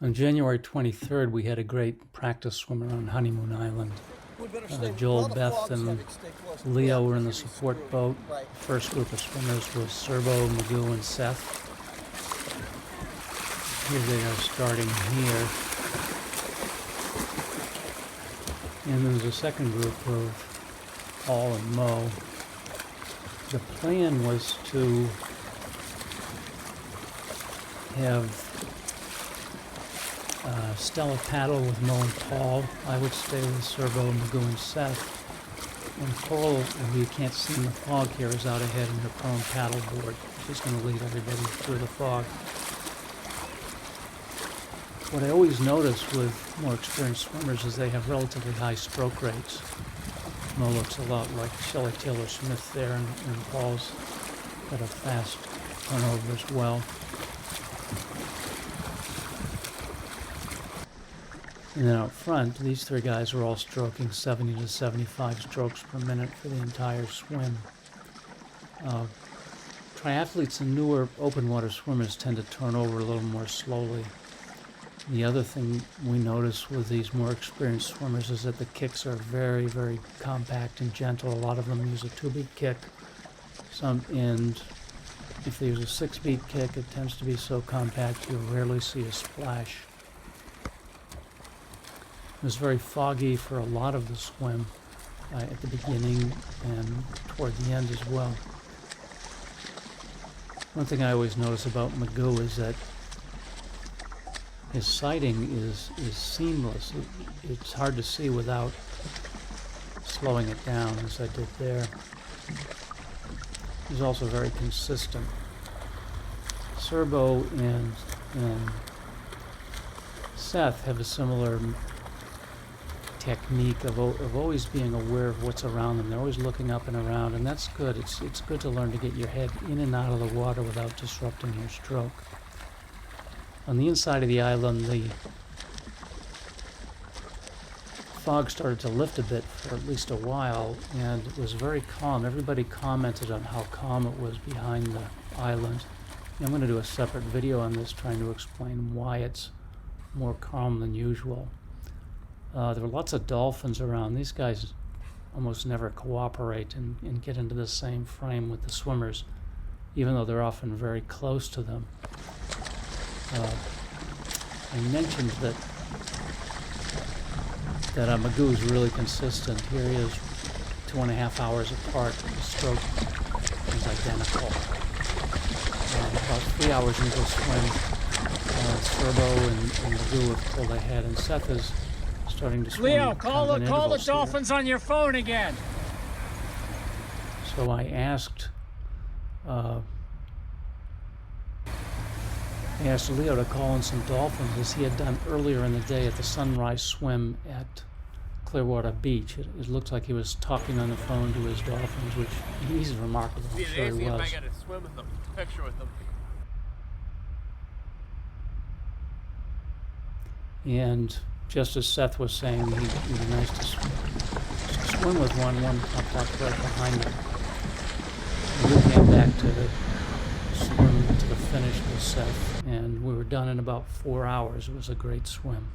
On January 23rd, we had a great practice swimmer on Honeymoon Island. Joel, Beth, and Leo were in the support boat. The first group of swimmers was Serbo, Magoo, and Seth. Here they are starting here. And there's a second group of Paul and Mo. The plan was to have Stella paddle with Mo and Paul. I would stay with Serbo, Magoo, and Seth. And Paul, who you can't see in the fog here, is out ahead in her prone paddle board. She's going to lead everybody through the fog. What I always notice with more experienced swimmers is they have relatively high stroke rates. Mo looks a lot like Shelley Taylor Smith there, and Paul's got a fast turnover as well. And then out front, these three guys were all stroking 70 to 75 strokes per minute for the entire swim. Triathletes and newer open water swimmers tend to turn over a little more slowly. The other thing we notice with these more experienced swimmers is that the kicks are very, very compact and gentle. A lot of them use a 2-beat kick. And if they use a 6-beat kick, it tends to be so compact you rarely see a splash. It was very foggy for a lot of the swim at the beginning and toward the end as well. One thing I always notice about Magoo is that his sighting is seamless. It's hard to see without slowing it down, as I did there. He's also very consistent. Serbo and Seth have a similar technique of always being aware of what's around them. They're always looking up and around, and that's good. It's good to learn to get your head in and out of the water without disrupting your stroke. On the inside of the island, the fog started to lift a bit for at least a while, and it was very calm. Everybody commented on how calm it was behind the island. I'm going to do a separate video on this, trying to explain why it's more calm than usual. There were lots of dolphins around. These guys almost never cooperate and get into the same frame with the swimmers, even though they're often very close to them. I mentioned that Magoo is really consistent. Here he is 2.5 hours apart. The stroke is identical. About 3 hours into the swim, Serbo and Magoo have pulled ahead, and Seth is starting to swim. Leo, call the dolphins on your phone again. So I asked Leo to call in some dolphins, as he had done earlier in the day at the sunrise swim at Clearwater Beach. It looked like he was talking on the phone to his dolphins, which he's remarkable. I'm sure he was. If I got to swim with them, picture with them. And just as Seth was saying, he'd be nice to swim with one popped up right behind him. We came back to swim to the finish with Seth, and we were done in about 4 hours. It was a great swim.